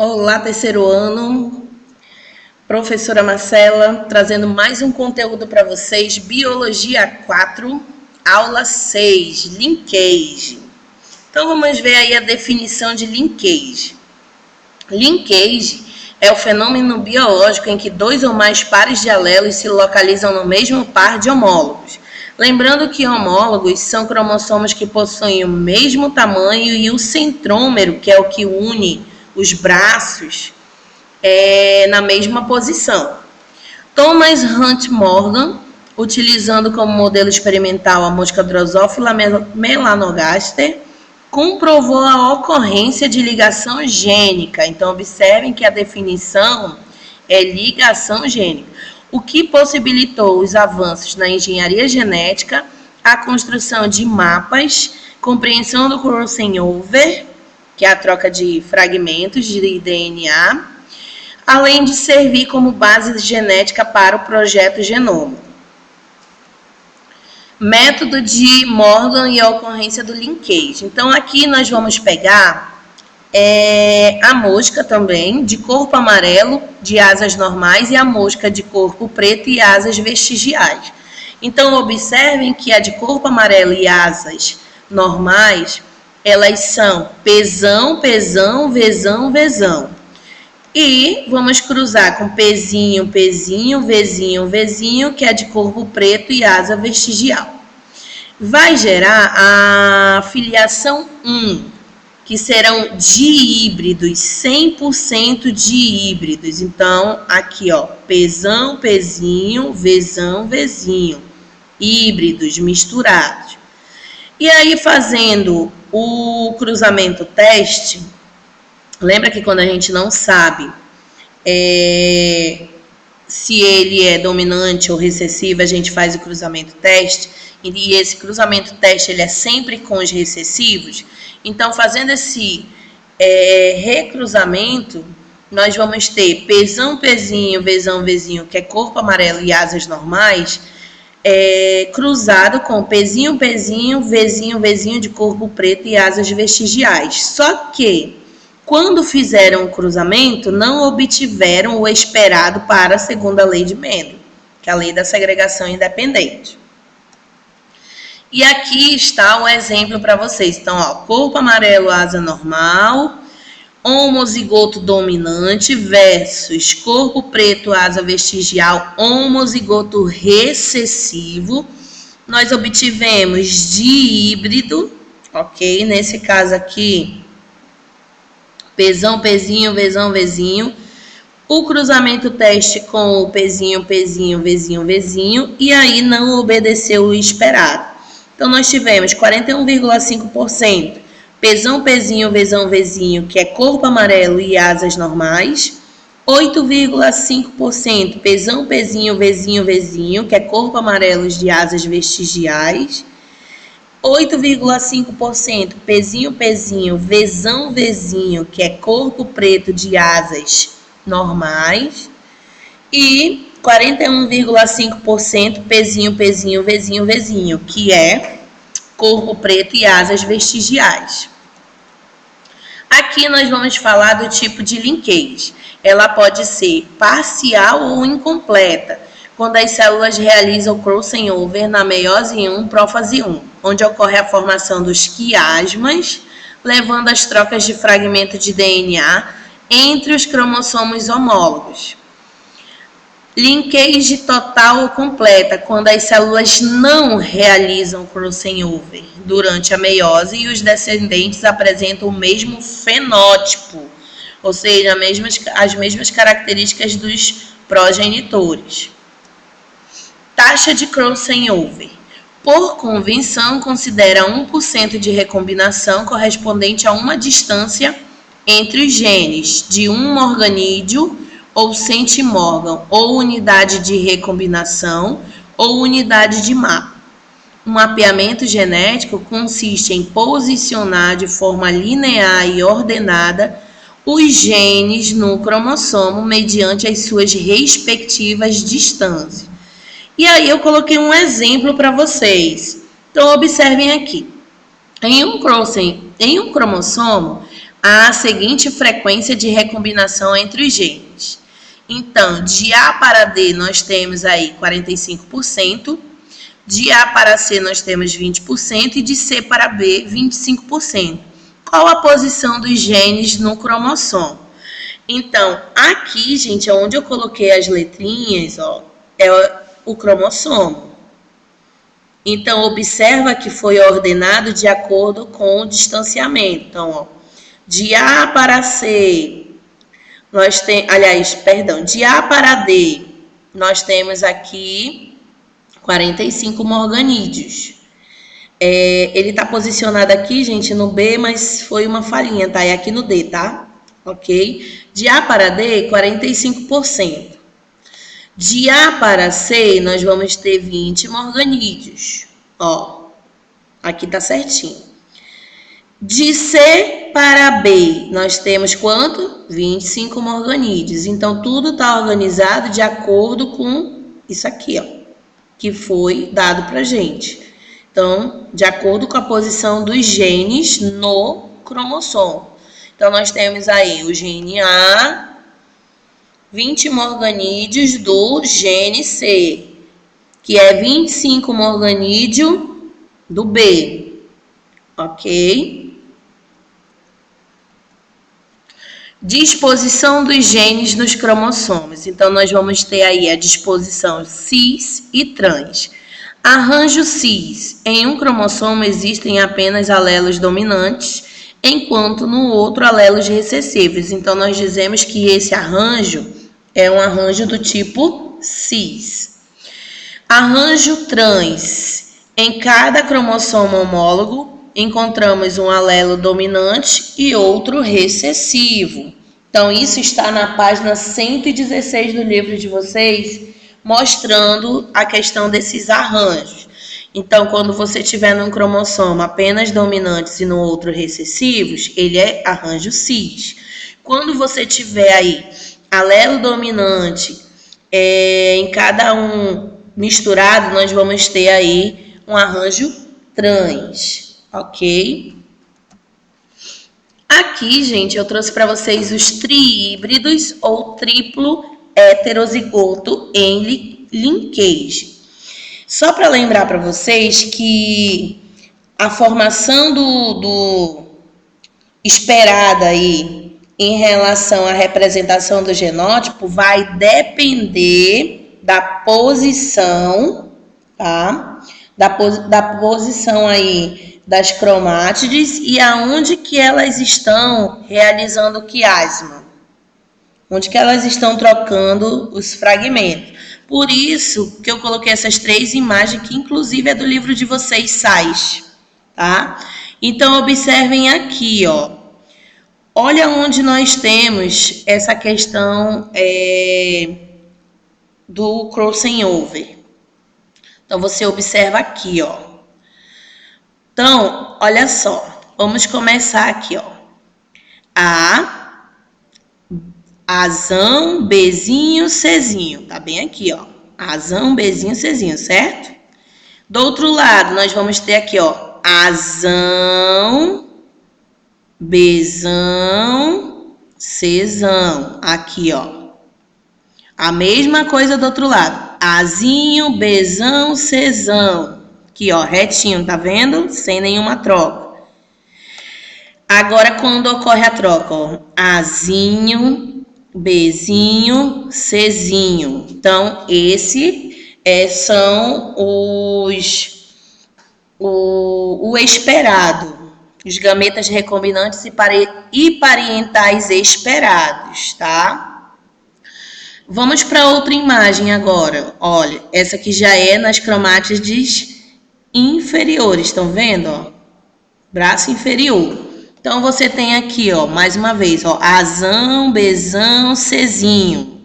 Olá, terceiro ano, professora Marcela, trazendo mais um conteúdo para vocês, Biologia 4, aula 6, linkage. Então, vamos ver aí a definição de linkage. Linkage é o fenômeno biológico em que dois ou mais pares de alelos se localizam no mesmo par de homólogos. Lembrando que homólogos são cromossomos que possuem o mesmo tamanho e o centrômero, que é o que une os braços, na mesma posição. Thomas Hunt Morgan, utilizando como modelo experimental a mosca Drosophila melanogaster, comprovou a ocorrência de ligação gênica. Então, observem que a definição é ligação gênica, o que possibilitou os avanços na engenharia genética, a construção de mapas, compreensão do crossover, que é a troca de fragmentos de DNA, além de servir como base genética para o projeto Genoma. Método de Morgan e a ocorrência do linkage. Então, aqui nós vamos pegar a mosca também, de corpo amarelo, de asas normais, e a mosca de corpo preto e asas vestigiais. Então, observem que a de corpo amarelo e asas normais, elas são Pzão, Pzão, Vzão, Vzão. E vamos cruzar com Pzinho, Pzinho, Vzinho, Vzinho, que é de corpo preto e asa vestigial. Vai gerar a filiação 1, que serão dihíbridos, 100% dihíbridos. Então, aqui, ó, Pzão, Pzinho, Vzão, Vzinho. Híbridos, misturados. E aí, fazendo o cruzamento teste, lembra que quando a gente não sabe se ele é dominante ou recessivo, a gente faz o cruzamento teste, e esse cruzamento teste ele é sempre com os recessivos. Então, fazendo esse recruzamento, nós vamos ter Pzão, Pzinho, Vzão, Vzinho, que é corpo amarelo e asas normais, cruzado com Pzinho, Pzinho, Vzinho, Vzinho de corpo preto e asas vestigiais. Só que, quando fizeram o cruzamento, não obtiveram o esperado para a segunda lei de Mendel, que é a lei da segregação independente. E aqui está o exemplo para vocês. Então, ó, corpo amarelo, asa normal, homozigoto dominante versus corpo preto, asa vestigial, homozigoto recessivo. Nós obtivemos dihíbrido, ok? Nesse caso aqui, Pzão, Pzinho, Vzão, Vzinho. O cruzamento teste com o Pzinho, Pzinho, Vzinho, Vzinho. E aí não obedeceu o esperado. Então, nós tivemos 41,5%. Pzão, Pzinho, Vzão, Vzinho, que é corpo amarelo e asas normais. 8,5% Pzão, Pzinho, Vzinho, Vzinho, que é corpo amarelo de asas vestigiais. 8,5% Pzinho, Pzinho, Vzão, Vzinho, que é corpo preto de asas normais. E 41,5% Pzinho, Pzinho, Vzinho, Vzinho, que é corpo preto e asas vestigiais. Aqui nós vamos falar do tipo de linkage. Ela pode ser parcial ou incompleta, quando as células realizam crossover na meiose 1, prófase 1, onde ocorre a formação dos quiasmas, levando às trocas de fragmento de DNA entre os cromossomos homólogos. Linkage total ou completa, quando as células não realizam crossover durante a meiose e os descendentes apresentam o mesmo fenótipo, ou seja, as mesmas características dos progenitores. Taxa de crossover. Por convenção, considera 1% de recombinação correspondente a uma distância entre os genes de um organídeo ou centimorgan, ou unidade de recombinação, ou unidade de mapa. O mapeamento genético consiste em posicionar de forma linear e ordenada os genes no cromossomo mediante as suas respectivas distâncias. E aí eu coloquei um exemplo para vocês. Então, observem aqui. Em um cromossomo, a seguinte frequência de recombinação entre os genes. Então, de A para D nós temos aí 45%, de A para C nós temos 20% e de C para B 25%. Qual a posição dos genes no cromossomo? Então, aqui, gente, onde eu coloquei as letrinhas, ó, é o cromossomo. Então, observa que foi ordenado de acordo com o distanciamento. Então, ó, de A para C, nós temos, de A para D, nós temos aqui 45 morganídeos. Ele está posicionado aqui, gente, no B, mas foi uma falhinha, tá? É aqui no D, tá? Ok? De A para D, 45%. De A para C, nós vamos ter 20 morganídeos. Ó, aqui tá certinho. De C para B, nós temos quanto? 25 morganídeos. Então, tudo tá organizado de acordo com isso aqui, ó, que foi dado pra gente. Então, de acordo com a posição dos genes no cromossomo. Então, nós temos aí o gene A, 20 morganídeos do gene C, que é 25 morganídeo do B, ok? Disposição dos genes nos cromossomos. Então, nós vamos ter aí a disposição cis e trans. Arranjo cis. Em um cromossomo existem apenas alelos dominantes, enquanto no outro alelos recessivos. Então, nós dizemos que esse arranjo é um arranjo do tipo cis. Arranjo trans. Em cada cromossomo homólogo, encontramos um alelo dominante e outro recessivo. Então, isso está na página 116 do livro de vocês, mostrando a questão desses arranjos. Então, quando você tiver num cromossomo apenas dominantes e no outro recessivos, ele é arranjo cis. Quando você tiver aí alelo dominante em cada um misturado, nós vamos ter aí um arranjo trans, ok? Aqui, gente, eu trouxe para vocês os triíbridos ou triplo heterozigoto em linkage. Só para lembrar para vocês que a formação do esperada aí em relação à representação do genótipo vai depender da posição, tá? Da posição aí das cromátides e aonde que elas estão realizando o quiasma, onde que elas estão trocando os fragmentos. Por isso que eu coloquei essas 3 imagens, que inclusive é do livro de vocês, SAIS, tá? Então, observem aqui, ó. Olha onde nós temos essa questão do crossing over. Então, você observa aqui, ó. Então, olha só. Vamos começar aqui, ó. Azão, Bzinho, Czinho. Tá bem aqui, ó. Azão, Bzinho, Czinho, certo? Do outro lado, nós vamos ter aqui, ó. Azão, Bzão, Czão. Aqui, ó. A mesma coisa do outro lado. Azinho, Bzão, Czão. Aqui, ó, retinho, tá vendo? Sem nenhuma troca. Agora, quando ocorre a troca, ó. Azinho, Bzinho, Czinho. Então, esse são o esperado. Os gametas recombinantes e parentais esperados, tá? Vamos para outra imagem agora. Olha, essa aqui já é nas cromátides inferiores, estão vendo? Ó? Braço inferior. Então, você tem aqui, ó, mais uma vez, ó, Azão, Bzão, Czinho.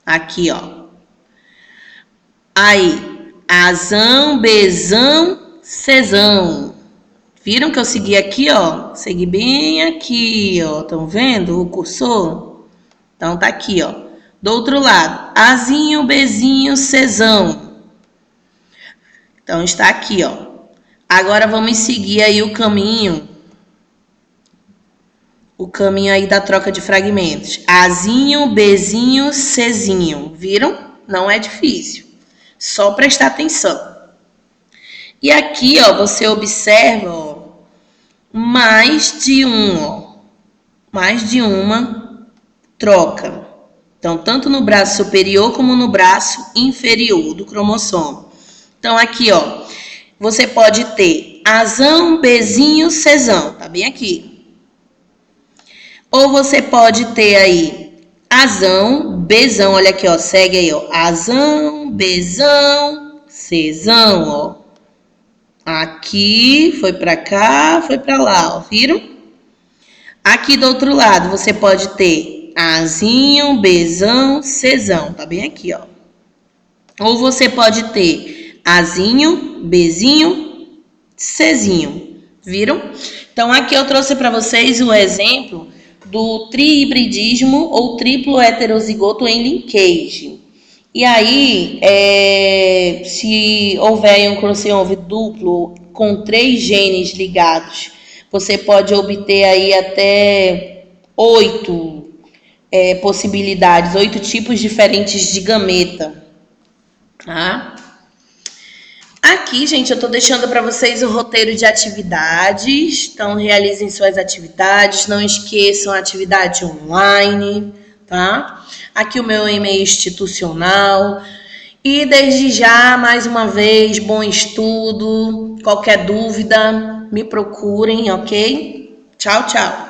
Aqui, ó. Aí, Azão, Bzão, Czão. Viram que eu segui aqui, ó? Segui bem aqui, ó. Estão vendo o cursor? Então, tá aqui, ó. Do outro lado, Azinho, Bzinho, Czão. Então, está aqui, ó. Agora, vamos seguir aí o caminho o caminho aí da troca de fragmentos. Azinho, Bzinho, Czinho. Viram? Não é difícil. Só prestar atenção. E aqui, ó, você observa, ó, mais de um, ó. Mais de uma troca. Então, tanto no braço superior como no braço inferior do cromossomo. Então, aqui, ó, você pode ter Azão, Bzinho, Czão. Tá bem aqui. Ou você pode ter aí Azão, Bzão. Olha aqui, ó, segue aí, ó. Azão, Bzão, Czão, ó. Aqui, foi pra cá, foi pra lá, ó. Viram? Aqui do outro lado, você pode ter Azinho, Bzão, Czão. Tá bem aqui, ó. Ou você pode ter Azinho, Bzinho, Czinho. Viram? Então, aqui eu trouxe para vocês o exemplo do trihibridismo ou triplo heterozigoto em linkage. E aí, se houver um crossover duplo com 3 genes ligados, você pode obter aí até 8 possibilidades, 8 tipos diferentes de gameta. Tá? Aqui, gente, eu tô deixando para vocês o roteiro de atividades. Então, realizem suas atividades. Não esqueçam a atividade online, tá? Aqui o meu e-mail institucional. E desde já, mais uma vez, bom estudo. Qualquer dúvida, me procurem, ok? Tchau, tchau.